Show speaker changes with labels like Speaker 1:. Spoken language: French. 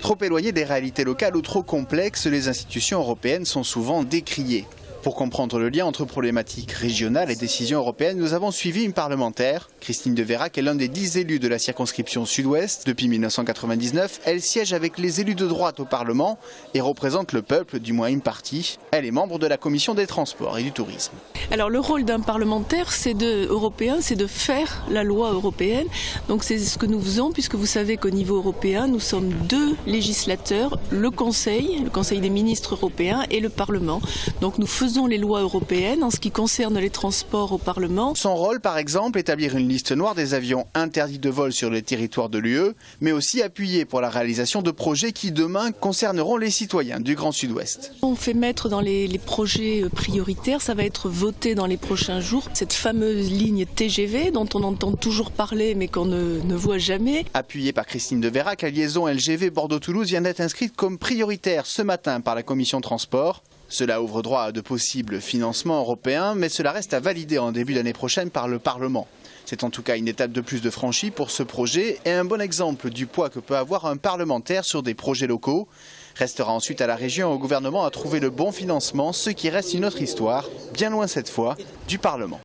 Speaker 1: Trop éloignées des réalités locales ou trop complexes, les institutions européennes sont souvent décriées. Pour comprendre le lien entre problématiques régionales et décisions européennes, nous avons suivi une parlementaire. Christine de Veyrac est l'un des 10 élus de la circonscription Sud-Ouest. Depuis 1999, elle siège avec les élus de droite au Parlement et représente le peuple, du moins une partie. Elle est membre de la commission des transports et du tourisme.
Speaker 2: Alors le rôle d'un parlementaire européen, c'est de faire la loi européenne. Donc c'est ce que nous faisons, puisque vous savez qu'au niveau européen, nous sommes 2 législateurs, le Conseil des ministres européens et le Parlement. Donc nous faisons les lois européennes en ce qui concerne les transports au Parlement.
Speaker 1: Son rôle, par exemple, établir une liste noire des avions interdits de vol sur le territoire de l'UE, mais aussi appuyer pour la réalisation de projets qui demain concerneront les citoyens du Grand Sud-Ouest.
Speaker 2: On fait mettre dans les projets prioritaires, ça va être voté dans les prochains jours, cette fameuse ligne TGV dont on entend toujours parler mais qu'on ne voit jamais.
Speaker 1: Appuyée par Christine de Veyrac, la liaison LGV Bordeaux-Toulouse vient d'être inscrite comme prioritaire ce matin par la commission transport. Cela ouvre droit à de possibles financements européens, mais cela reste à valider en début d'année prochaine par le Parlement. C'est en tout cas une étape de plus de franchie pour ce projet et un bon exemple du poids que peut avoir un parlementaire sur des projets locaux. Restera ensuite à la région et au gouvernement à trouver le bon financement, ce qui reste une autre histoire, bien loin cette fois, du Parlement.